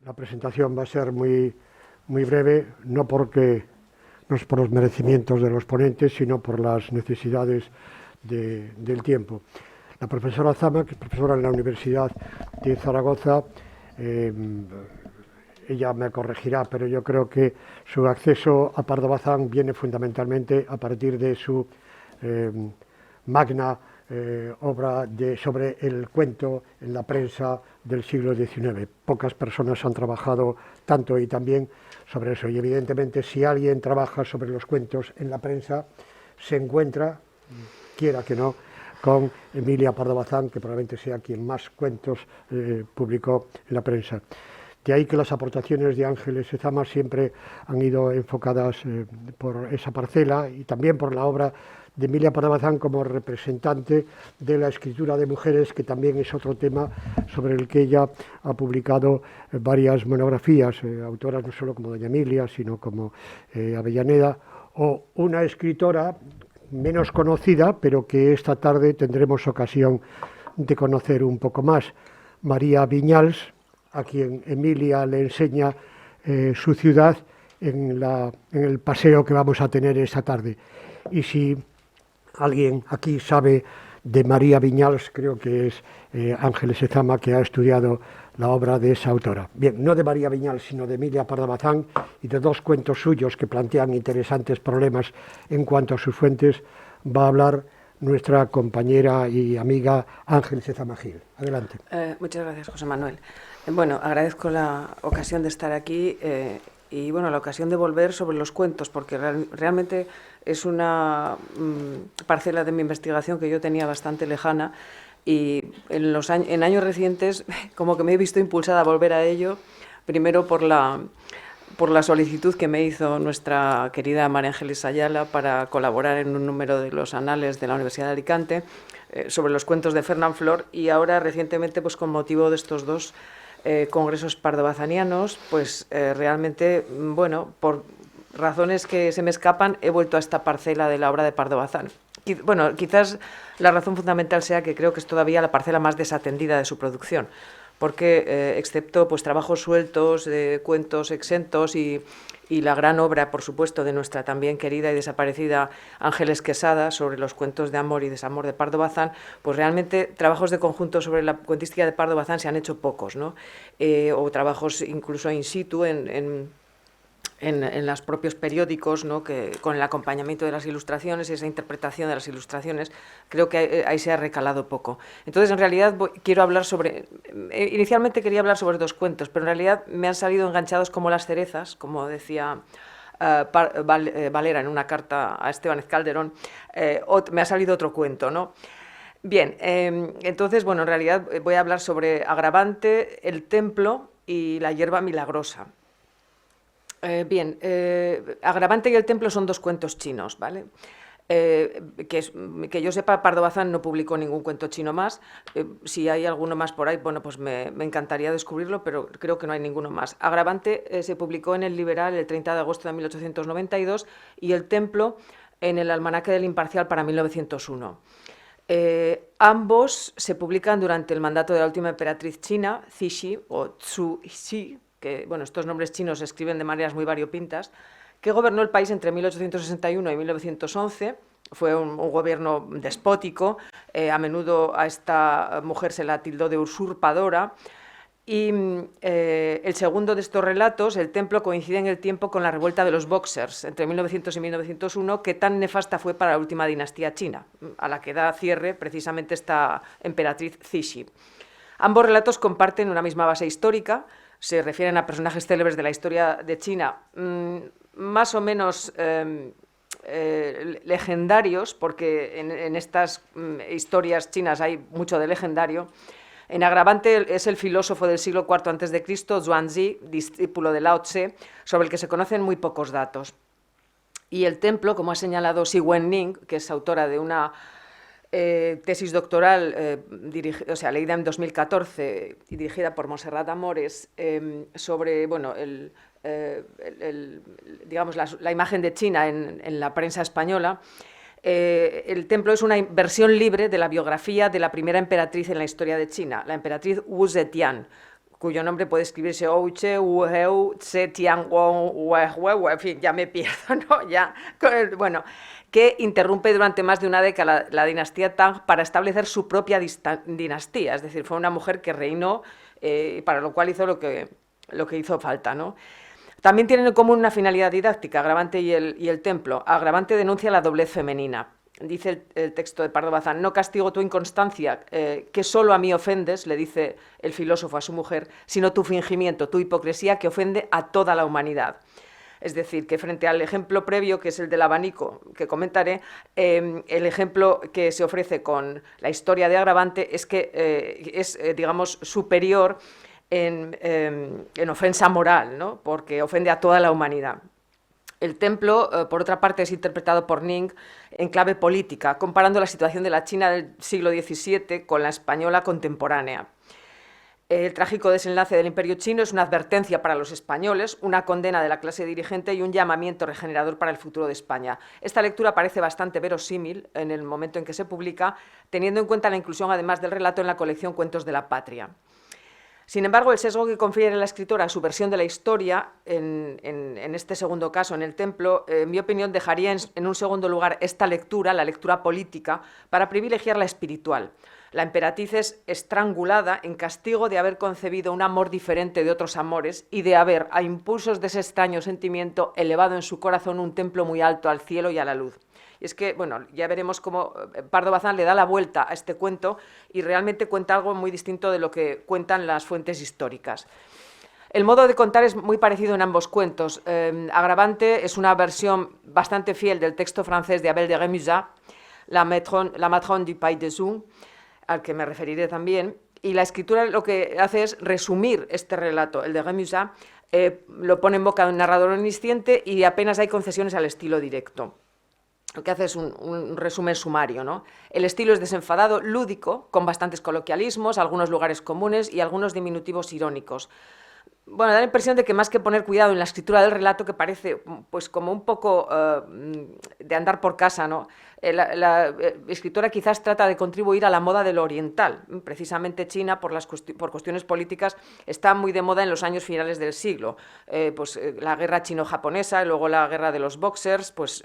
La presentación va a ser muy breve, no es por los merecimientos de los ponentes, sino por las necesidades del tiempo. La profesora Zama, que es profesora en la Universidad de Zaragoza, eh, ella me corregirá, pero yo creo que su acceso a Pardo Bazán viene fundamentalmente a partir de su eh, magna obra sobre el cuento en la prensa del siglo XIX. Pocas personas han trabajado tanto y también sobre eso. Y evidentemente, si alguien trabaja sobre los cuentos en la prensa, se encuentra, quiera que no, con Emilia Pardo Bazán, que probablemente sea quien más cuentos publicó en la prensa. De ahí que las aportaciones de Ángeles Ezama siempre han ido enfocadas por esa parcela y también por la obra de Emilia Pardo Bazán como representante de la escritura de mujeres, que también es otro tema sobre el que ella ha publicado varias monografías, autoras no solo como doña Emilia, sino como Avellaneda, o una escritora menos conocida, pero que esta tarde tendremos ocasión de conocer un poco más, María Viñals, a quien Emilia le enseña su ciudad en el paseo que vamos a tener esta tarde. Y si alguien aquí sabe de María Viñals, creo que es Ángeles Ezama, que ha estudiado la obra de esa autora. Bien, no de María Viñals, sino de Emilia Pardo Bazán y de dos cuentos suyos que plantean interesantes problemas en cuanto a sus fuentes, va a hablar nuestra compañera y amiga Ángeles Ezama Gil. Adelante. Muchas gracias, José Manuel. Bueno, agradezco la ocasión de estar aquí y bueno, la ocasión de volver sobre los cuentos, porque realmente es una parcela de mi investigación que yo tenía bastante lejana y en años recientes como que me he visto impulsada a volver a ello, primero por la solicitud que me hizo nuestra querida María Ángeles Ayala para colaborar en un número de los anales de la Universidad de Alicante sobre los cuentos de Fernán Flor, y ahora recientemente, pues con motivo de estos dos congresos pardobazanianos, pues realmente, bueno, por razones que se me escapan, he vuelto a esta parcela de la obra de Pardo Bazán. Bueno, quizás la razón fundamental sea que creo que es todavía la parcela más desatendida de su producción, porque excepto pues trabajos sueltos, cuentos exentos y la gran obra, por supuesto, de nuestra también querida y desaparecida Ángeles Quesada sobre los cuentos de amor y desamor de Pardo Bazán, pues realmente trabajos de conjunto sobre la cuentística de Pardo Bazán se han hecho pocos, ¿no? O trabajos incluso in situ en los propios periódicos, ¿no? Que con el acompañamiento de las ilustraciones y esa interpretación de las ilustraciones, creo que ahí se ha recalado poco. Entonces, en realidad, quiero hablar sobre... inicialmente quería hablar sobre dos cuentos, pero en realidad me han salido enganchados como las cerezas, como decía Valera en una carta a Esteban Calderón, me ha salido otro cuento, ¿no? Bien, entonces, bueno, en realidad voy a hablar sobre Agravante, El Templo y La Hierba Milagrosa. Bien, Agravante y El Templo son dos cuentos chinos, ¿vale? Que yo sepa, Pardo Bazán no publicó ningún cuento chino más. Si hay alguno más por ahí, bueno, pues me encantaría descubrirlo, pero creo que no hay ninguno más. Agravante se publicó en El Liberal el 30 de agosto de 1892 y El Templo en el Almanaque del Imparcial para 1901. Ambos se publican durante el mandato de la última emperatriz china, Cixi, o Zhu-Xi, que bueno, estos nombres chinos se escriben de maneras muy variopintas, que gobernó el país entre 1861 y 1911. Fue un gobierno despótico, a menudo a esta mujer se la tildó de usurpadora, y el segundo de estos relatos, El Templo, coincide en el tiempo con la revuelta de los Boxers, entre 1900 y 1901, que tan nefasta fue para la última dinastía china, a la que da cierre precisamente esta emperatriz Cixi. Ambos relatos comparten una misma base histórica, se refieren a personajes célebres de la historia de China, más o menos legendarios, porque en estas historias chinas hay mucho de legendario. En Agravante es el filósofo del siglo IV a.C., Zhuangzi, discípulo de Lao Tse, sobre el que se conocen muy pocos datos. Y El Templo, como ha señalado Xi Wenning, que es autora de una tesis doctoral leída en 2014 y dirigida por Montserrat Amores, sobre bueno, digamos, la imagen de China en la prensa española. El Templo es una versión libre de la biografía de la primera emperatriz en la historia de China, la emperatriz Wu Zetian, cuyo nombre puede escribirse Ouche, Uheu, Tse, Tiangong, Uehue, en fin, ya me pierdo, ¿no? Ya, bueno, que interrumpe durante más de una década la dinastía Tang para establecer su propia dinastía, es decir, fue una mujer que reinó, para lo cual hizo lo que hizo falta, ¿no? También tienen en común una finalidad didáctica, Agravante y el templo. Agravante denuncia la doblez femenina. Dice el texto de Pardo Bazán: no castigo tu inconstancia, que solo a mí ofendes, le dice el filósofo a su mujer, sino tu fingimiento, tu hipocresía, que ofende a toda la humanidad. Es decir, que frente al ejemplo previo, que es el del abanico, que comentaré, el ejemplo que se ofrece con la historia de Agravante es que digamos, superior en ofensa moral, ¿no? Porque ofende a toda la humanidad. El templo, por otra parte, es interpretado por Ning en clave política, comparando la situación de la China del siglo XVII con la española contemporánea. El trágico desenlace del Imperio chino es una advertencia para los españoles, una condena de la clase dirigente y un llamamiento regenerador para el futuro de España. Esta lectura parece bastante verosímil en el momento en que se publica, teniendo en cuenta la inclusión, además del relato, en la colección Cuentos de la Patria. Sin embargo, el sesgo que confiere la escritora a su versión de la historia, en este segundo caso, en el templo, en mi opinión, dejaría en un segundo lugar esta lectura, la lectura política, para privilegiar la espiritual. La emperatriz es estrangulada en castigo de haber concebido un amor diferente de otros amores y de haber, a impulsos de ese extraño sentimiento, elevado en su corazón un templo muy alto al cielo y a la luz. Y es que, bueno, ya veremos cómo Pardo Bazán le da la vuelta a este cuento y realmente cuenta algo muy distinto de lo que cuentan las fuentes históricas. El modo de contar es muy parecido en ambos cuentos. Agravante es una versión bastante fiel del texto francés de Abel de Rémusat, la matrone du Pays des Huns, al que me referiré también, y la escritura lo que hace es resumir este relato. El de Rémusat lo pone en boca de un narrador omnisciente y apenas hay concesiones al estilo directo. Lo que hace es un resumen sumario, ¿no? El estilo es desenfadado, lúdico, con bastantes coloquialismos, algunos lugares comunes y algunos diminutivos irónicos. Bueno, da la impresión de que más que poner cuidado en la escritura del relato, que parece pues como un poco de andar por casa, ¿no? La escritora quizás trata de contribuir a la moda de lo oriental. Precisamente China, por cuestiones políticas, está muy de moda en los años finales del siglo. La guerra chino-japonesa y luego la guerra de los boxers, pues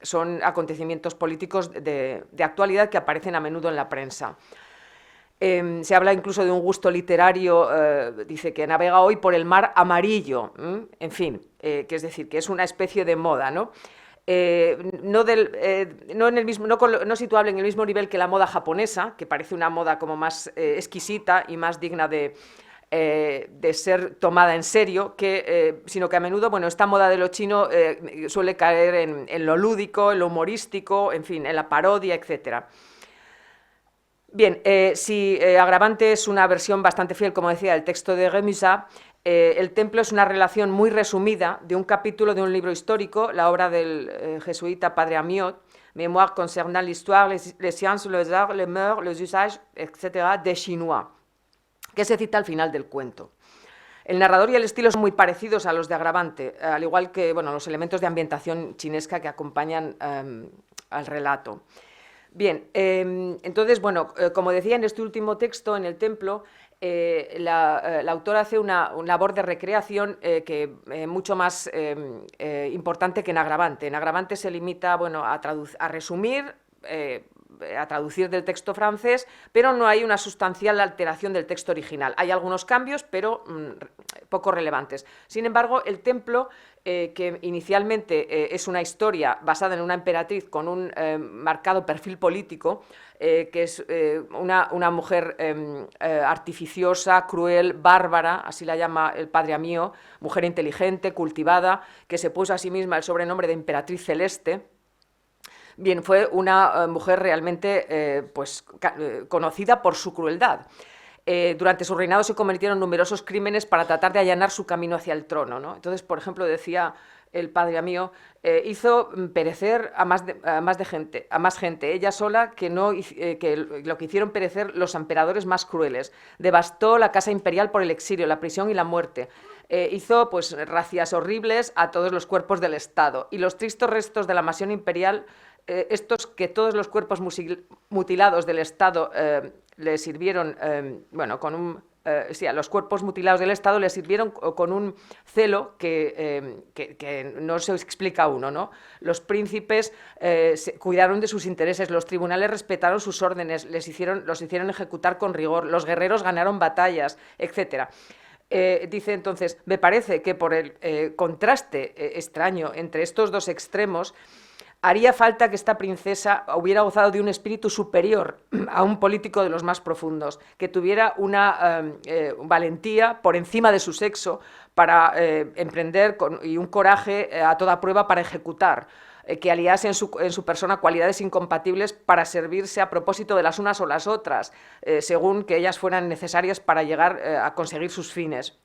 son acontecimientos políticos de actualidad que aparecen a menudo en la prensa. Se habla incluso de un gusto literario, dice que navega hoy por el mar amarillo, en fin, que es decir, que es una especie de moda, ¿no? No situable en el mismo nivel que la moda japonesa, que parece una moda como más exquisita y más digna de ser tomada en serio, sino que a menudo, bueno, esta moda de lo chino suele caer en lo lúdico, en lo humorístico, en fin, en la parodia, etcétera. Bien, si Agravante es una versión bastante fiel, como decía, del texto de Rémusat, el templo es una relación muy resumida de un capítulo de un libro histórico, la obra del jesuita Padre Amiot, Mémoire concernant l'histoire, les sciences, les arts, les mœurs, les usages, etc., des Chinois, que se cita al final del cuento. El narrador y el estilo son muy parecidos a los de Agravante, al igual que, bueno, los elementos de ambientación chinesca que acompañan al relato. Bien, entonces, bueno, como decía, en este último texto, en el templo, la autora hace una labor de recreación que mucho más importante que en Agravante. En Agravante se limita, bueno, a resumir, a traducir del texto francés, pero no hay una sustancial alteración del texto original. Hay algunos cambios, pero poco relevantes. Sin embargo, el templo, que inicialmente es una historia basada en una emperatriz con un marcado perfil político, que es una mujer artificiosa, cruel, bárbara, así la llama el Padre Amío, mujer inteligente, cultivada, que se puso a sí misma el sobrenombre de emperatriz celeste. Bien, fue una mujer realmente conocida por su crueldad. Durante su reinado se cometieron numerosos crímenes para tratar de allanar su camino hacia el trono, ¿no? Entonces, por ejemplo, decía el Padre Amío, hizo perecer a más gente, ella sola, que lo que hicieron perecer los emperadores más crueles. Devastó la casa imperial por el exilio, la prisión y la muerte. Hizo pues racias horribles a todos los cuerpos del Estado, y los tristes restos de la mansión imperial, estos que todos los cuerpos mutilados del Estado le sirvieron, con un sí, a los cuerpos mutilados del Estado le sirvieron con un celo que no se explica uno, ¿no? Los príncipes cuidaron de sus intereses, los tribunales respetaron sus órdenes, los hicieron ejecutar con rigor, los guerreros ganaron batallas, etcétera. Dice entonces, me parece que por el contraste extraño entre estos dos extremos, haría falta que esta princesa hubiera gozado de un espíritu superior a un político de los más profundos, que tuviera una valentía por encima de su sexo para emprender y un coraje a toda prueba para ejecutar, que aliase en su persona cualidades incompatibles para servirse a propósito de las unas o las otras, según que ellas fueran necesarias para llegar a conseguir sus fines.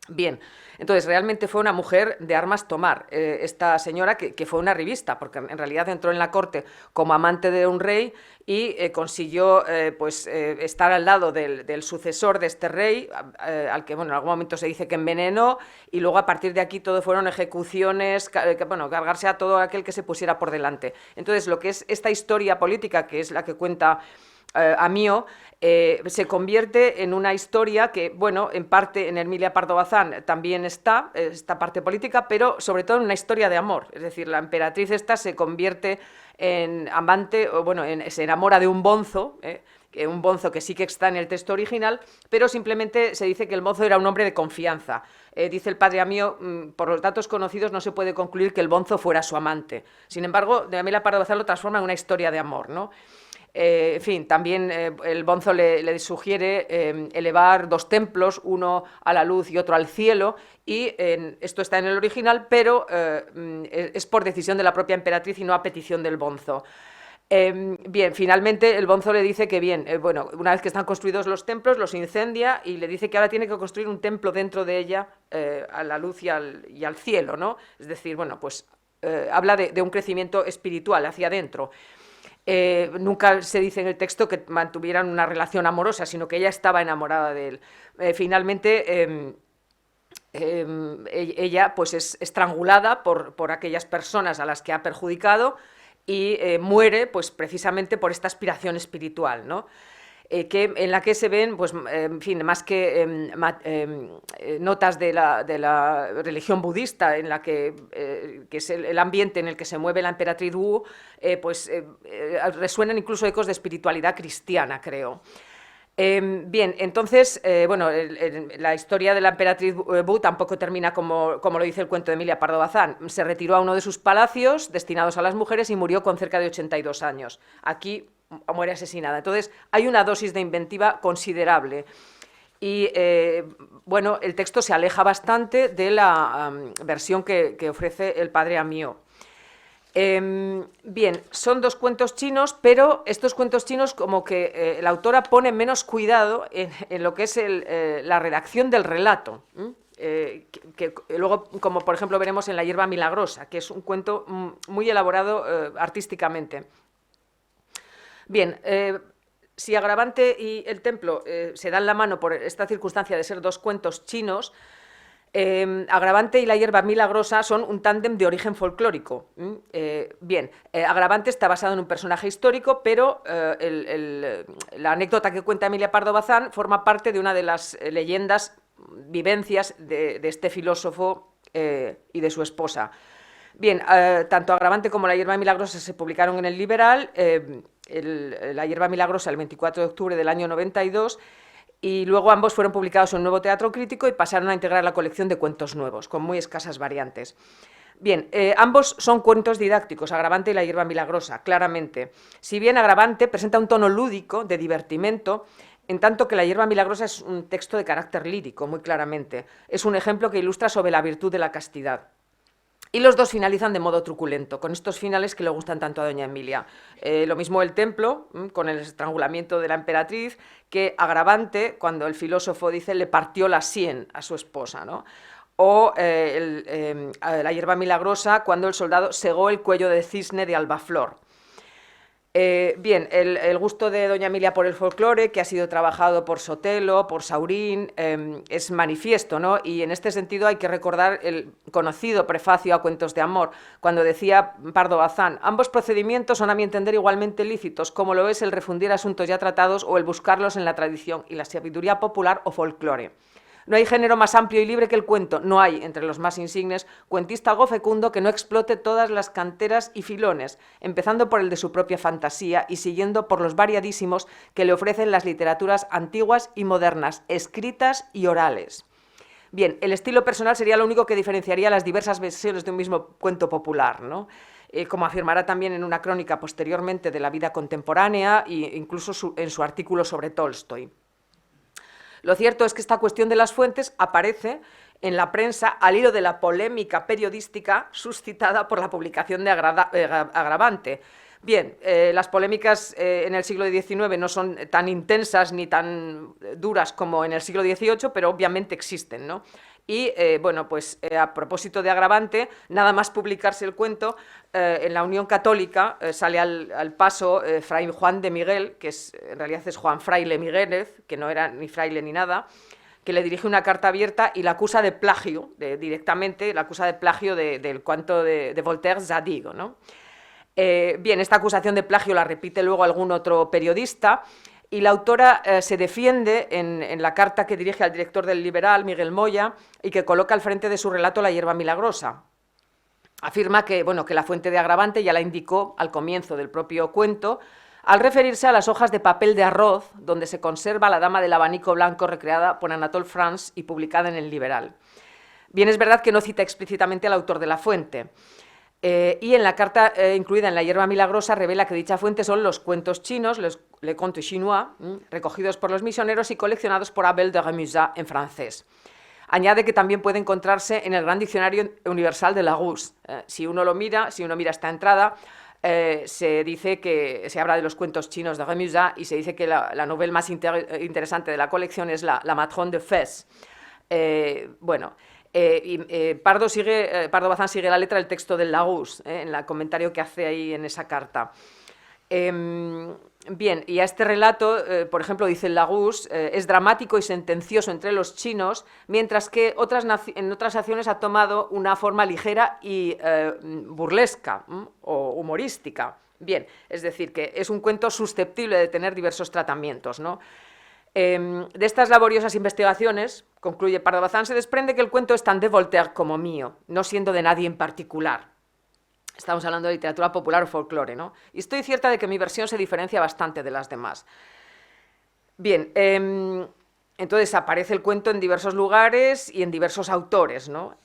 Bien, entonces realmente fue una mujer de armas tomar, esta señora que fue una revista, porque en realidad entró en la corte como amante de un rey y consiguió estar al lado del sucesor de este rey, al que en algún momento se dice que envenenó, y luego a partir de aquí todo fueron ejecuciones, cargarse a todo aquel que se pusiera por delante. Entonces lo que es esta historia política, que es la que cuenta Amío, se convierte en una historia que, bueno, en parte en Emilia Pardo Bazán también está esta parte política, pero sobre todo en una historia de amor. Es decir, la emperatriz esta se convierte en amante, o bueno, se enamora de un bonzo, un bonzo que sí que está en el texto original, pero simplemente se dice que el bonzo era un hombre de confianza. Dice el padre Amío, por los datos conocidos no se puede concluir que el bonzo fuera su amante. Sin embargo, de Emilia Pardo Bazán lo transforma en una historia de amor, ¿no? En fin, también el bonzo le sugiere elevar dos templos, uno a la luz y otro al cielo, y esto está en el original, pero es por decisión de la propia emperatriz y no a petición del bonzo. Bien, finalmente el bonzo le dice que bien, bueno, una vez que están construidos los templos, los incendia y le dice que ahora tiene que construir un templo dentro de ella, a la luz y al cielo, ¿no? Es decir, bueno, pues habla de un crecimiento espiritual hacia adentro. Nunca se dice en el texto que mantuvieran una relación amorosa, sino que ella estaba enamorada de él. Finalmente, ella pues es estrangulada por aquellas personas a las que ha perjudicado y muere pues precisamente por esta aspiración espiritual, ¿no? En la que se ven, pues, en fin, más que notas de la religión budista, en la que es el ambiente en el que se mueve la emperatriz Wu, resuenan incluso ecos de espiritualidad cristiana, creo. Bien, entonces, bueno, la historia de la emperatriz Wu tampoco termina como lo dice el cuento de Emilia Pardo Bazán. Se retiró a uno de sus palacios destinados a las mujeres y murió con cerca de 82 años. Aquí muere asesinada. Entonces, hay una dosis de inventiva considerable. Y, bueno, el texto se aleja bastante de la versión que ofrece el padre Amío. Bien, son dos cuentos chinos, pero estos cuentos chinos como que la autora pone menos cuidado en lo que es la redacción del relato, que luego, como por ejemplo veremos en La hierba milagrosa, que es un cuento muy elaborado artísticamente. Bien, si Agravante y el templo se dan la mano por esta circunstancia de ser dos cuentos chinos, Agravante y La hierba milagrosa son un tándem de origen folclórico. Bien, Agravante está basado en un personaje histórico, pero la anécdota que cuenta Emilia Pardo Bazán forma parte de una de las leyendas, vivencias de este filósofo y de su esposa. Bien, tanto Agravante como La hierba milagrosa se publicaron en El Liberal, La hierba milagrosa el 24 de octubre del año 92, y luego ambos fueron publicados en un Nuevo Teatro Crítico y pasaron a integrar la colección de cuentos nuevos, con muy escasas variantes. Bien, ambos son cuentos didácticos, Agravante y La hierba milagrosa, claramente. Si bien Agravante presenta un tono lúdico, de divertimento, en tanto que La hierba milagrosa es un texto de carácter lírico, muy claramente. Es un ejemplo que ilustra sobre la virtud de la castidad. Y los dos finalizan de modo truculento, con estos finales que le gustan tanto a doña Emilia. Lo mismo el templo, con el estrangulamiento de la emperatriz, que Agravante, cuando el filósofo dice le partió la sien a su esposa, ¿no? O La hierba milagrosa, cuando el soldado segó el cuello de cisne de Albaflor. Bien, el gusto de doña Emilia por el folclore, que ha sido trabajado por Sotelo, por Saurín, es manifiesto, ¿no? Y en este sentido hay que recordar el conocido prefacio a Cuentos de Amor, cuando decía Pardo Bazán: ambos procedimientos son a mi entender igualmente lícitos, como lo es el refundir asuntos ya tratados o el buscarlos en la tradición y la sabiduría popular o folclore. No hay género más amplio y libre que el cuento, no hay, entre los más insignes, cuentista algo fecundo que no explote todas las canteras y filones, empezando por el de su propia fantasía y siguiendo por los variadísimos que le ofrecen las literaturas antiguas y modernas, escritas y orales. Bien, el estilo personal sería lo único que diferenciaría las diversas versiones de un mismo cuento popular, ¿no? Como afirmará también en una crónica posteriormente de la vida contemporánea e incluso en su artículo sobre Tolstoy. Lo cierto es que esta cuestión de las fuentes aparece en la prensa al hilo de la polémica periodística suscitada por la publicación de Agravante. Bien, las polémicas en el siglo XIX no son tan intensas ni tan duras como en el siglo XVIII, pero obviamente existen, ¿no? Y, bueno, pues a propósito de Agravante, nada más publicarse el cuento, en la Unión Católica sale al paso Fray Juan de Miguel, que en realidad es Juan Fraile Migueles, que no era ni fraile ni nada, que le dirige una carta abierta y la acusa de plagio, directamente la acusa de plagio del cuento de Voltaire, Zadig, ¿no? Bien, esta acusación de plagio la repite luego algún otro periodista, y la autora se defiende en la carta que dirige al director del Liberal, Miguel Moya, y que coloca al frente de su relato La hierba milagrosa. Afirma que, bueno, que la fuente de Agravante ya la indicó al comienzo del propio cuento, al referirse a las hojas de papel de arroz donde se conserva la dama del abanico blanco recreada por Anatole France y publicada en el Liberal. Bien, es verdad que no cita explícitamente al autor de la fuente. Y en la carta incluida en La hierba milagrosa revela que dicha fuente son los cuentos chinos, les contes chinois, recogidos por los misioneros y coleccionados por Abel de Rémusat en francés. Añade que también puede encontrarse en el Gran Diccionario Universal de Larousse. Si uno mira esta entrada, se dice que se habla de los cuentos chinos de Rémusat y se dice que la novela más interesante de la colección es la Matrone de Fès. Bueno, Pardo Bazán sigue la letra del texto del Larousse, en el comentario que hace ahí en esa carta. Bien, y a este relato, por ejemplo, dice el Larousse, es dramático y sentencioso entre los chinos, mientras que en otras naciones ha tomado una forma ligera y burlesca o humorística. Bien, es decir, que es un cuento susceptible de tener diversos tratamientos, ¿no? De estas laboriosas investigaciones, concluye Pardo Bazán, se desprende que el cuento es tan de Voltaire como mío, no siendo de nadie en particular. Estamos hablando de literatura popular o folclore, ¿no? Y estoy cierta de que mi versión se diferencia bastante de las demás. Bien, entonces aparece el cuento en diversos lugares y en diversos autores, ¿no?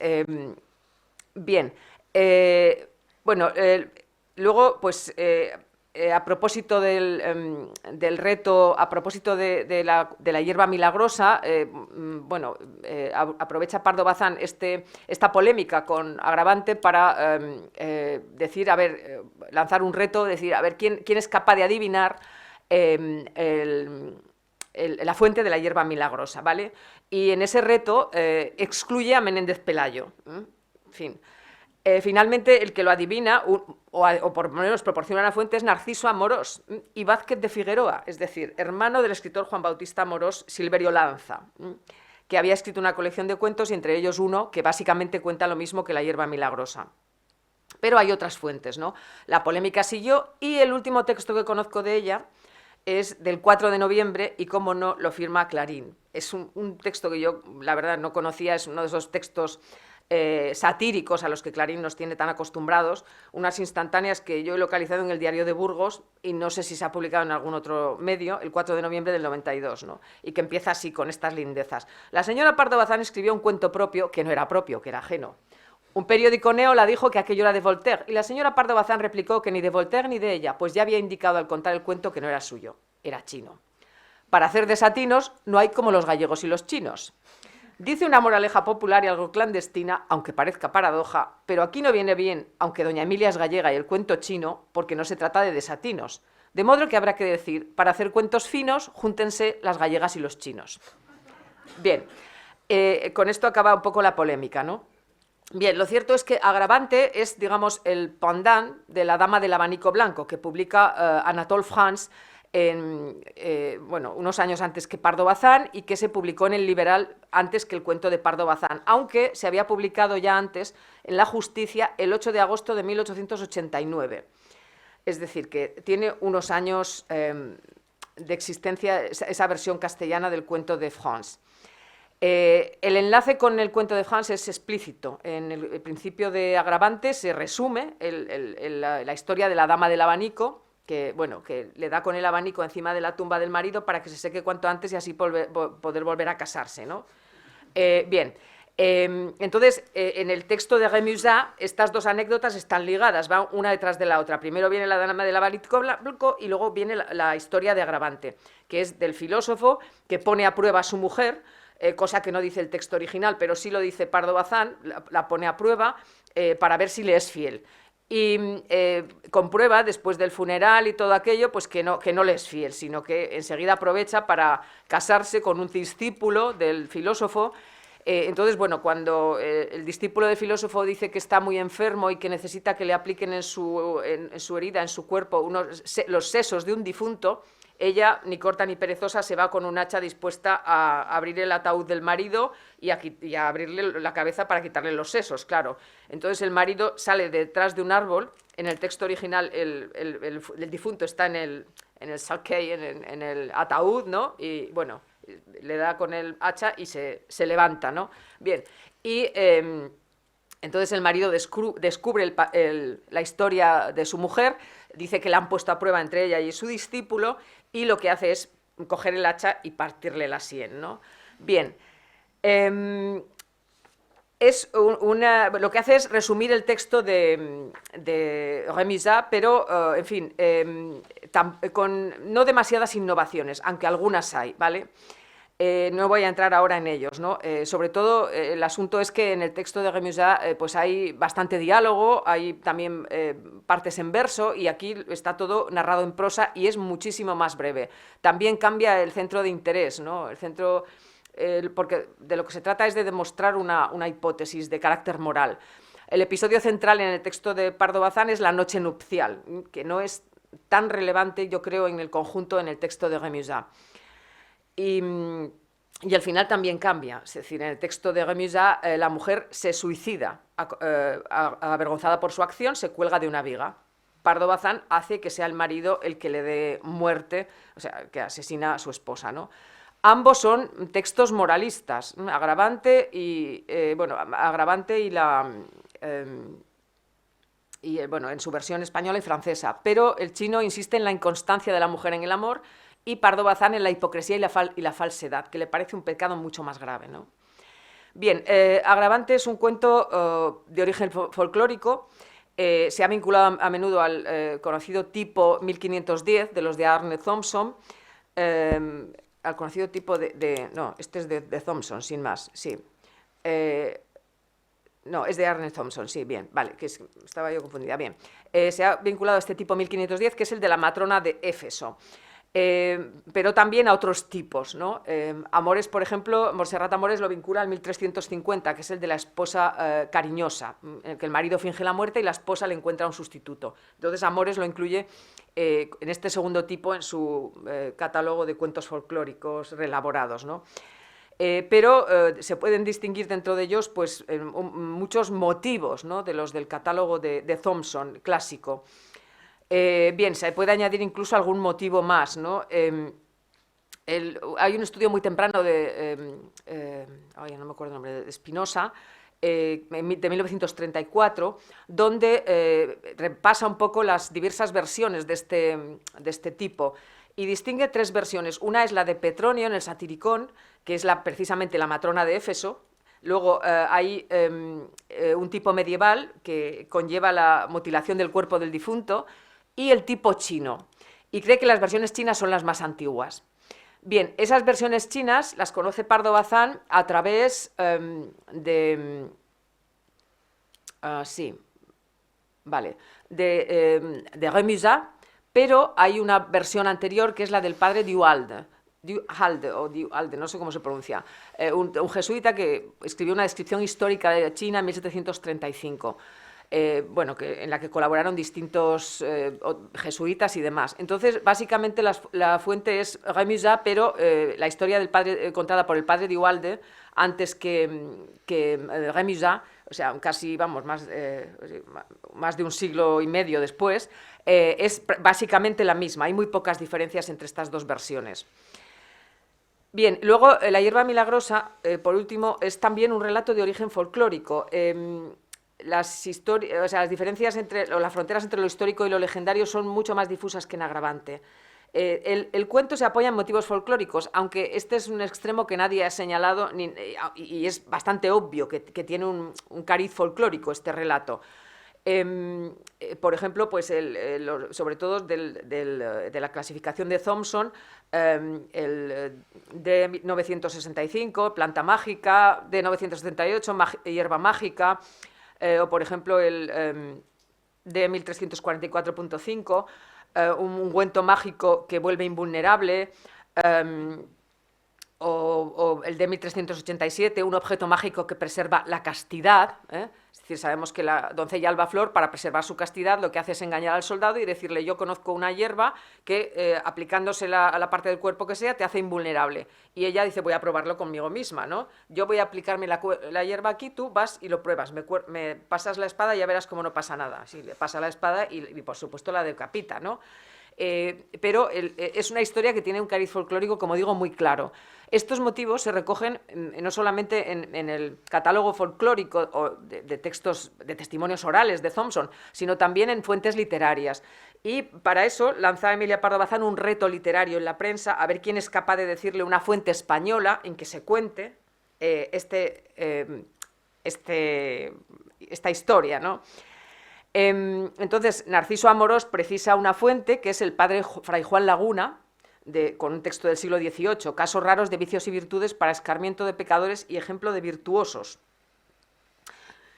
Bien, bueno, luego, pues, a propósito del reto, a propósito de la hierba milagrosa, bueno, aprovecha Pardo Bazán esta polémica con Agravante para decir, a ver, lanzar un reto, decir, a ver, ¿quién es capaz de adivinar la fuente de la hierba milagrosa, ¿vale? Y en ese reto excluye a Menéndez Pelayo, en fin. Finalmente, el que lo adivina, o por lo menos proporciona la fuente, es Narciso Amorós y Vázquez de Figueroa, es decir, hermano del escritor Juan Bautista Amorós Silverio Lanza, que había escrito una colección de cuentos y entre ellos uno que básicamente cuenta lo mismo que La hierba milagrosa. Pero hay otras fuentes, ¿no? La polémica siguió y el último texto que conozco de ella es del 4 de noviembre y, como no, lo firma Clarín. Es un texto que yo, la verdad, no conocía, es uno de esos textos satíricos a los que Clarín nos tiene tan acostumbrados, unas instantáneas que yo he localizado en el Diario de Burgos y no sé si se ha publicado en algún otro medio, el 4 de noviembre del 92, ¿no? Y que empieza así, con estas lindezas. La señora Pardo Bazán escribió un cuento propio que no era propio, que era ajeno. Un periódico la dijo que aquello era de Voltaire y la señora Pardo Bazán replicó que ni de Voltaire ni de ella, pues ya había indicado al contar el cuento que no era suyo, era chino. Para hacer desatinos no hay como los gallegos y los chinos. Dice una moraleja popular y algo clandestina, aunque parezca paradoja, pero aquí no viene bien, aunque doña Emilia es gallega y el cuento chino, porque no se trata de desatinos. De modo que habrá que decir, para hacer cuentos finos, júntense las gallegas y los chinos. Bien, con esto acaba un poco la polémica, ¿no? Bien, lo cierto es que Agravante es, digamos, el pendant de La dama del abanico blanco, que publica Anatole France bueno, unos años antes que Pardo Bazán, y que se publicó en El Liberal antes que el cuento de Pardo Bazán, aunque se había publicado ya antes en La Justicia el 8 de agosto de 1889. Es decir, que tiene unos años de existencia esa versión castellana del cuento de France. El enlace con el cuento de France es explícito. En el principio de Agravante se resume la historia de la dama del abanico, que, bueno, que le da con el abanico encima de la tumba del marido para que se seque cuanto antes y así poder volver a casarse, ¿no? Bien, entonces, en el texto de Rémusat, estas dos anécdotas están ligadas, van una detrás de la otra. Primero viene la dama del abanico blanco y luego viene la historia de Agravante, que es del filósofo que pone a prueba a su mujer, cosa que no dice el texto original, pero sí lo dice Pardo Bazán, la pone a prueba para ver si le es fiel. Y comprueba, después del funeral y todo aquello, pues que no le es fiel, sino que enseguida aprovecha para casarse con un discípulo del filósofo. Entonces, bueno, cuando el discípulo del filósofo dice que está muy enfermo y que necesita que le apliquen en su herida, en su cuerpo, los sesos de un difunto, ella, ni corta ni perezosa, se va con un hacha dispuesta a abrir el ataúd del marido y a abrirle la cabeza para quitarle los sesos, claro. Entonces el marido sale detrás de un árbol. En el texto original el difunto está en el salquey, en el ataúd, ¿no? Y bueno, le da con el hacha y se levanta, ¿no? Bien, y entonces el marido descubre la historia de su mujer, dice que la han puesto a prueba entre ella y su discípulo, y lo que hace es coger el hacha y partirle la sien, ¿no? Bien, lo que hace es resumir el texto de Rémusat, pero, en fin, con no demasiadas innovaciones, aunque algunas hay, ¿vale? No voy a entrar ahora en ellos, ¿no? Sobre todo, el asunto es que en el texto de Rémusat pues hay bastante diálogo, hay también partes en verso, y aquí está todo narrado en prosa y es muchísimo más breve. También cambia el centro de interés, ¿no? Porque de lo que se trata es de demostrar una hipótesis de carácter moral. El episodio central en el texto de Pardo Bazán es la noche nupcial, que no es tan relevante, yo creo, en el conjunto en el texto de Rémusat. Y al final también cambia, es decir, en el texto de Rémusat la mujer se suicida, avergonzada por su acción, se cuelga de una viga. Pardo Bazán hace que sea el marido el que le dé muerte, o sea, que asesina a su esposa, ¿no? Ambos son textos moralistas, Agravante y bueno, en su versión española y francesa, pero el chino insiste en la inconstancia de la mujer en el amor, y Pardo Bazán en la hipocresía y la falsedad, que le parece un pecado mucho más grave, ¿no? Bien, Agravante es un cuento de origen folclórico. Se ha vinculado a menudo al conocido tipo 1510 de los de Arne Thompson, al conocido tipo no, este es de Thompson, sin más, sí. No, es de Arne Thompson, sí, bien, vale, estaba yo confundida, bien. Se ha vinculado a este tipo 1510, que es el de la matrona de Éfeso. Pero también a otros tipos, ¿no? Amores, por ejemplo, Montserrat Amores lo vincula al 1350, que es el de la esposa cariñosa, en el que el marido finge la muerte y la esposa le encuentra un sustituto. Entonces Amores lo incluye en este segundo tipo en su catálogo de cuentos folclóricos reelaborados, ¿no? Pero se pueden distinguir dentro de ellos pues, muchos motivos, ¿no? De los del catálogo de Thompson clásico. Bien, se puede añadir incluso algún motivo más, ¿no? Hay un estudio muy temprano no me acuerdo el nombre, de Spinoza, de 1934, donde repasa un poco las diversas versiones de este tipo, y distingue tres versiones. Una es la de Petronio en el Satiricón, que es precisamente la matrona de Éfeso. Luego hay un tipo medieval que conlleva la mutilación del cuerpo del difunto, y el tipo chino, y cree que las versiones chinas son las más antiguas. Bien, esas versiones chinas las conoce Pardo Bazán a través de Rémusat, pero hay una versión anterior que es la del padre Duhalde, Du Halde, o Du Halde, no sé cómo se pronuncia, un jesuita que escribió una descripción histórica de China en 1735. Bueno, en la que colaboraron distintos jesuitas y demás. Entonces, básicamente la fuente es Rémusat, pero la historia del padre, contada por el padre de Ugalde, antes que Rémusat, o sea, casi, vamos, más de un siglo y medio después, es básicamente la misma. Hay muy pocas diferencias entre estas dos versiones. Bien, luego la hierba milagrosa, por último, es también un relato de origen folclórico. Las diferencias o las fronteras entre lo histórico y lo legendario son mucho más difusas que en Agravante. El cuento se apoya en motivos folclóricos, aunque este es un extremo que nadie ha señalado y es bastante obvio que tiene un cariz folclórico este relato. Por ejemplo, pues sobre todo de la clasificación de Thompson, el de 965, planta mágica, de 978, hierba mágica, o por ejemplo el de 1344.5, un ungüento mágico que vuelve invulnerable, o el de 1387, un objeto mágico que preserva la castidad. Es decir, sabemos que la doncella Albaflor, para preservar su castidad, lo que hace es engañar al soldado y decirle: yo conozco una hierba que, aplicándosela a la parte del cuerpo que sea, te hace invulnerable. Y ella dice: voy a probarlo conmigo misma, ¿no? Yo voy a aplicarme la hierba aquí, tú vas y lo pruebas, me pasas la espada y ya verás cómo no pasa nada. Sí, le pasa la espada y por supuesto la decapita, ¿no? Pero es una historia que tiene un cariz folclórico, como digo, muy claro. Estos motivos se recogen no solamente en el catálogo folclórico o de textos, de testimonios orales de Thompson, sino también en fuentes literarias. Y para eso lanza Emilia Pardo Bazán un reto literario en la prensa, a ver quién es capaz de decirle una fuente española en que se cuente esta historia, ¿no? Entonces, Narciso Amorós precisa una fuente, que es el padre Fray Juan Laguna, con un texto del siglo XVIII, casos raros de vicios y virtudes para escarmiento de pecadores y ejemplo de virtuosos,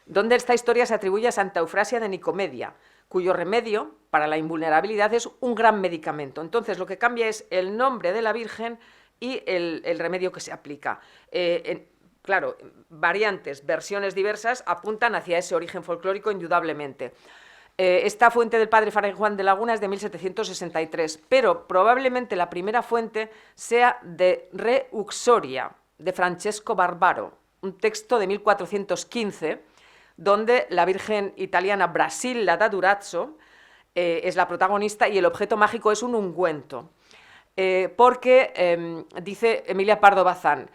donde esta historia se atribuye a Santa Eufrasia de Nicomedia, cuyo remedio para la invulnerabilidad es un gran medicamento. Entonces, lo que cambia es el nombre de la Virgen y el remedio que se aplica. Claro, variantes, versiones diversas apuntan hacia ese origen folclórico indudablemente. Esta fuente del padre Fray Juan de Laguna es de 1763, pero probablemente la primera fuente sea de Re Uxoria, de Francesco Barbaro, un texto de 1415, donde la Virgen italiana Brasilla da Durazzo es la protagonista y el objeto mágico es un ungüento. Porque, dice Emilia Pardo Bazán,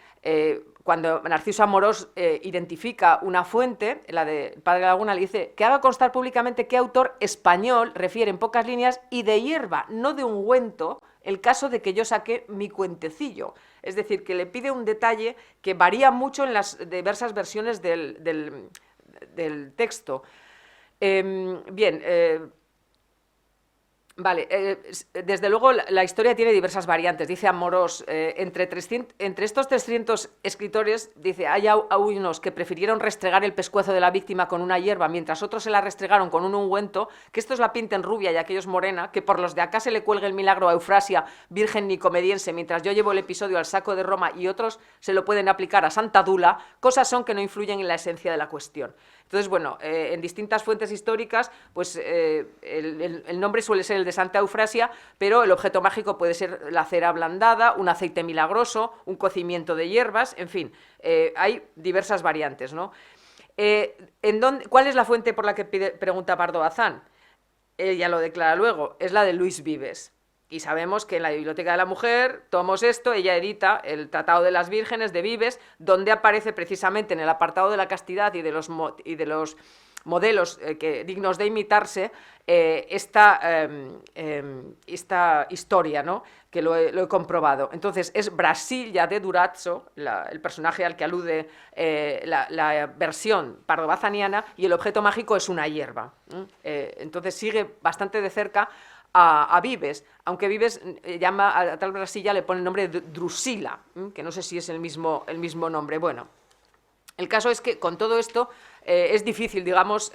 cuando Narciso Amorós identifica una fuente, la del padre Laguna, le dice que haga constar públicamente qué autor español refiere en pocas líneas y de hierba, no de ungüento, el caso de que yo saqué mi cuentecillo. Es decir, que le pide un detalle que varía mucho en las diversas versiones del texto. Vale, desde luego la historia tiene diversas variantes, dice Amorós. Entre estos 300 escritores, dice, hay unos que prefirieron restregar el pescuezo de la víctima con una hierba, mientras otros se la restregaron con un ungüento, que estos la pinten rubia y aquellos morena, que por los de acá se le cuelgue el milagro a Eufrasia, virgen nicomediense, mientras yo llevo el episodio al saco de Roma y otros se lo pueden aplicar a Santa Dula, cosas son que no influyen en la esencia de la cuestión. Entonces, bueno, en distintas fuentes históricas, pues el nombre suele ser el de Santa Eufrasia, pero el objeto mágico puede ser la cera ablandada, un aceite milagroso, un cocimiento de hierbas, en fin, hay diversas variantes, ¿no? ¿Cuál es la fuente por la que pregunta Pardo Bazán? Ella lo declara luego, es la de Luis Vives. Y sabemos que en la Biblioteca de la Mujer, tomos esto, ella edita el Tratado de las Vírgenes de Vives, donde aparece precisamente en el apartado de la castidad y de los modelos dignos de imitarse, esta historia, ¿no? Que lo he comprobado. Entonces, es Brasilla de Durazzo, el personaje al que alude la versión pardobazaniana, y el objeto mágico es una hierba. Entonces, sigue bastante de cerca a Vives, aunque Vives llama a tal Brasilla, le pone el nombre de Drusila, que no sé si es el mismo nombre. Bueno, El caso es que con todo esto es difícil, digamos,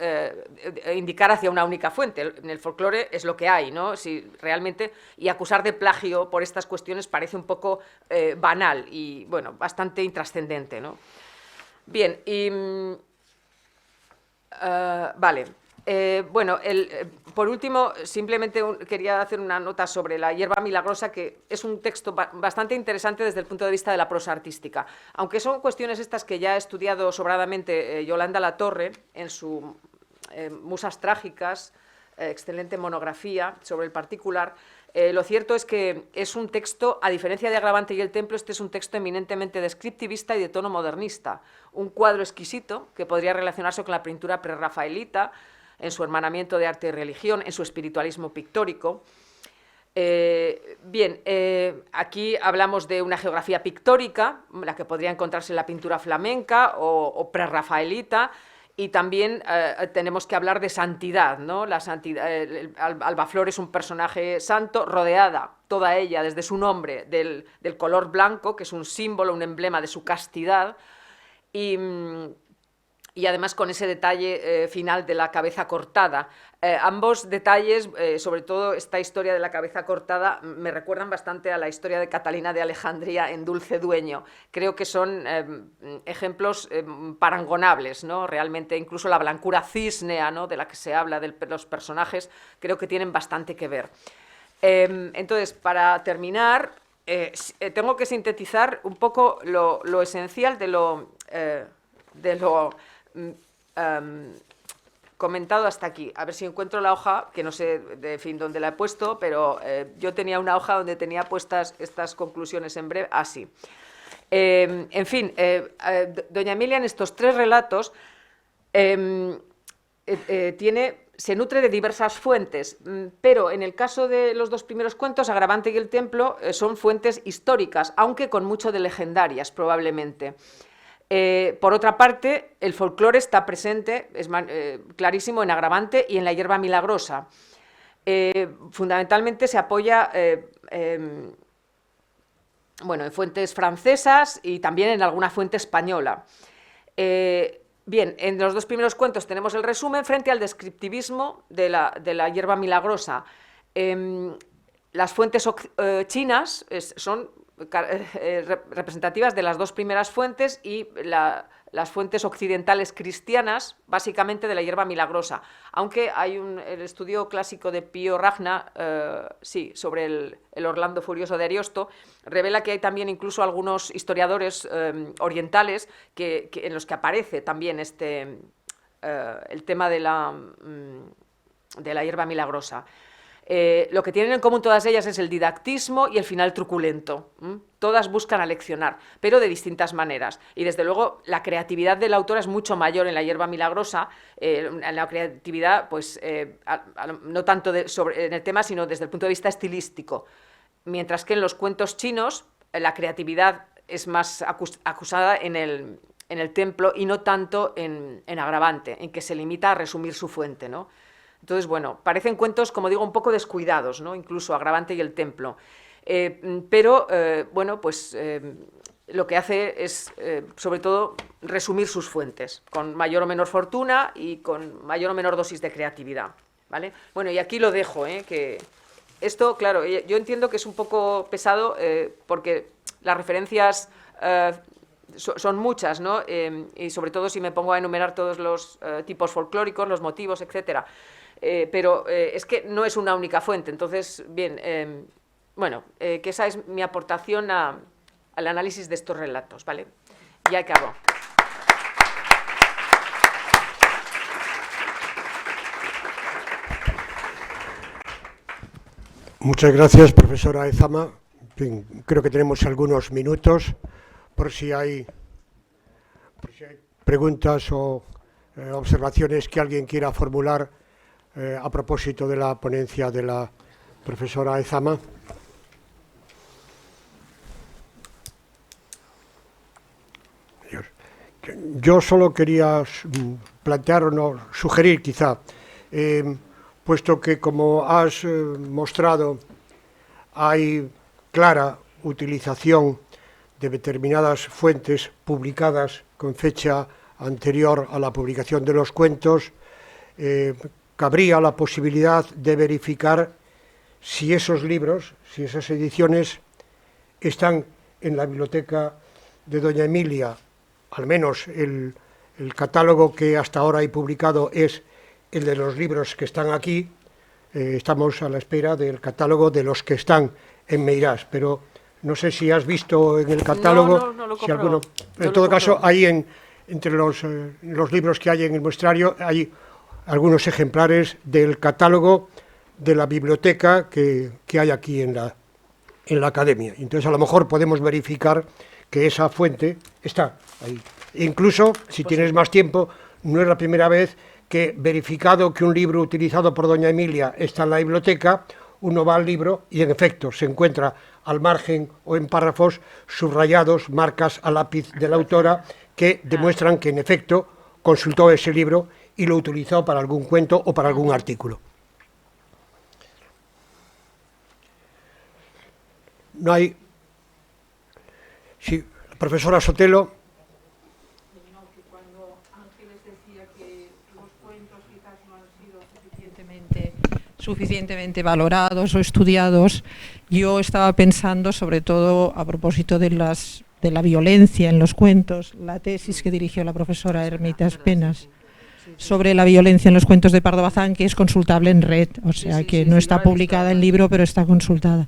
indicar hacia una única fuente. En el folclore es lo que hay, ¿no? Si realmente, y acusar de plagio por estas cuestiones parece un poco banal y, bueno, bastante intrascendente, ¿no? Bien, y vale. Bueno, por último, simplemente quería hacer una nota sobre la hierba milagrosa, que es un texto bastante interesante desde el punto de vista de la prosa artística. Aunque son cuestiones estas que ya ha estudiado sobradamente Yolanda Latorre en su Musas Trágicas, excelente monografía sobre el particular, lo cierto es que es un texto, a diferencia de Agravante y el Templo, este es un texto eminentemente descriptivista y de tono modernista. Un cuadro exquisito que podría relacionarse con la pintura prerrafaelita, en su hermanamiento de arte y religión, en su espiritualismo pictórico. Aquí hablamos de una geografía pictórica, la que podría encontrarse en la pintura flamenca o prerrafaelita, y también tenemos que hablar de santidad, ¿no? La santidad, Albaflor es un personaje santo, rodeada toda ella desde su nombre del color blanco, que es un símbolo, un emblema de su castidad, y además con ese detalle final de la cabeza cortada. Ambos detalles, sobre todo esta historia de la cabeza cortada, me recuerdan bastante a la historia de Catalina de Alejandría en Dulce Dueño. Creo que son ejemplos parangonables, ¿no? Realmente, incluso la blancura císnea, ¿no?, de la que se habla de los personajes, creo que tienen bastante que ver. Entonces, para terminar, tengo que sintetizar un poco lo esencial de lo comentado hasta aquí. A ver si encuentro la hoja, que no sé de fin dónde la he puesto, pero yo tenía una hoja donde tenía puestas estas conclusiones en breve, así. En fin, doña Emilia en estos tres relatos se nutre de diversas fuentes, pero en el caso de los dos primeros cuentos, Agravante y el Templo, son fuentes históricas, aunque con mucho de legendarias, probablemente. Por otra parte, el folclore está presente, es clarísimo, en Agravante y en la hierba milagrosa. Fundamentalmente se apoya bueno, en fuentes francesas y también en alguna fuente española. Bien, en los dos primeros cuentos tenemos el resumen frente al descriptivismo de la hierba milagrosa. Las fuentes chinas son representativas de las dos primeras fuentes y las fuentes occidentales cristianas, básicamente de la hierba milagrosa. Aunque hay el estudio clásico de Pío Ragna, sí, sobre el Orlando Furioso de Ariosto, revela que hay también incluso algunos historiadores orientales en los que aparece también el tema de la hierba milagrosa. Lo que tienen en común todas ellas es el didactismo y el final truculento. Todas buscan aleccionar, pero de distintas maneras. Y desde luego la creatividad de la autora es mucho mayor en la hierba milagrosa, en la creatividad, pues, no tanto en el tema, sino desde el punto de vista estilístico. Mientras que en los cuentos chinos la creatividad es más acusada en el Templo y no tanto en Agravante, en que se limita a resumir su fuente, ¿no? Entonces, bueno, parecen cuentos, como digo, un poco descuidados, ¿no? Incluso Agravante y el Templo. Pero, bueno, pues lo que hace es, sobre todo, resumir sus fuentes, con mayor o menor fortuna y con mayor o menor dosis de creatividad, ¿vale? Bueno, y aquí lo dejo, que esto, claro, yo entiendo que es un poco pesado porque las referencias son muchas, ¿no? Y sobre todo si me pongo a enumerar todos los tipos folclóricos, los motivos, etcétera. Pero es que no es una única fuente. Entonces, bien, bueno, que esa es mi aportación al análisis de estos relatos, ¿vale? Ya acabo. Muchas gracias, profesora Ezama. En fin, creo que tenemos algunos minutos por si hay preguntas o observaciones que alguien quiera formular a propósito de la ponencia de la profesora Ezama. Yo solo quería plantear o no, sugerir quizá, puesto que como has mostrado hay clara utilización de determinadas fuentes publicadas con fecha anterior a la publicación de los cuentos, cabría la posibilidad de verificar si esos libros, si esas ediciones están en la biblioteca de doña Emilia. Al menos el catálogo que hasta ahora hay publicado es el de los libros que están aquí. Estamos a la espera del catálogo de los que están en Meirás, pero no sé si has visto en el catálogo, no lo si alguno, no en todo lo caso, compro. ahí entre los libros que hay en el muestrario hay algunos ejemplares del catálogo de la biblioteca que hay aquí en la academia. Entonces, a lo mejor podemos verificar que esa fuente está ahí. Incluso, si tienes más tiempo, no es la primera vez que, verificado que un libro utilizado por doña Emilia está en la biblioteca, uno va al libro y, en efecto, se encuentra al margen o en párrafos subrayados, marcas a lápiz de la autora, que demuestran que, en efecto, consultó ese libro y lo utilizó para algún cuento o para algún artículo. No hay... Sí, la profesora Sotelo. No, que cuando Ángeles decía que los cuentos quizás no han sido suficientemente valorados o estudiados, yo estaba pensando sobre todo a propósito de la violencia en los cuentos, la tesis que dirigió la profesora Hermitas Penas sobre la violencia en los cuentos de Pardo Bazán, que es consultable en red, o sea que no está publicada en libro, pero está consultada.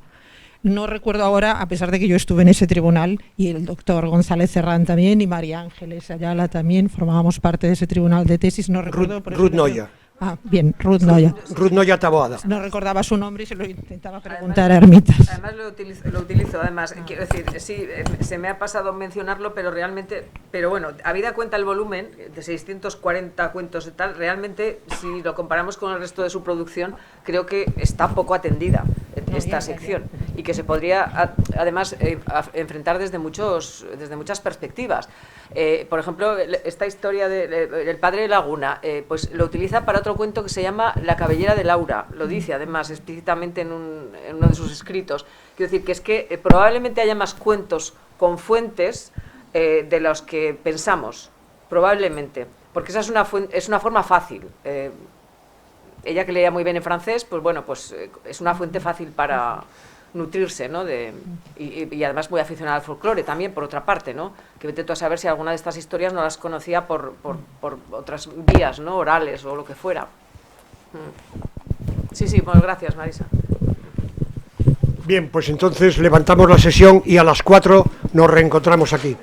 No recuerdo ahora, a pesar de que yo estuve en ese tribunal, y el doctor González Serrán también, y María Ángeles Ayala también, formábamos parte de ese tribunal de tesis, no recuerdo... Ruth Noya. Ah, bien, Ruth Noya. Ruth Noya Taboada. No recordaba su nombre y se lo intentaba preguntar a Hermitas. Además lo utilizo, además, quiero decir, sí, se me ha pasado mencionarlo, pero realmente, pero bueno, habida cuenta el volumen de 640 cuentos y tal, realmente, si lo comparamos con el resto de su producción, creo que está poco atendida esta sección y que se podría, además, enfrentar desde muchas perspectivas. Por ejemplo, esta historia del padre de Laguna, pues lo utiliza para otro cuento que se llama La cabellera de Laura, lo dice además explícitamente en uno de sus escritos. Quiero decir que es que probablemente haya más cuentos con fuentes de los que pensamos, probablemente, porque esa es una forma fácil. Ella, que leía muy bien en francés, pues bueno, pues es una fuente fácil para nutrirse, ¿no? Y además muy aficionada al folclore también, por otra parte, ¿no? Que vete tú a saber si alguna de estas historias no las conocía por otras vías, ¿no? Orales o lo que fuera. Sí, pues gracias, Marisa. Bien, pues entonces levantamos la sesión y a las 4 nos reencontramos aquí.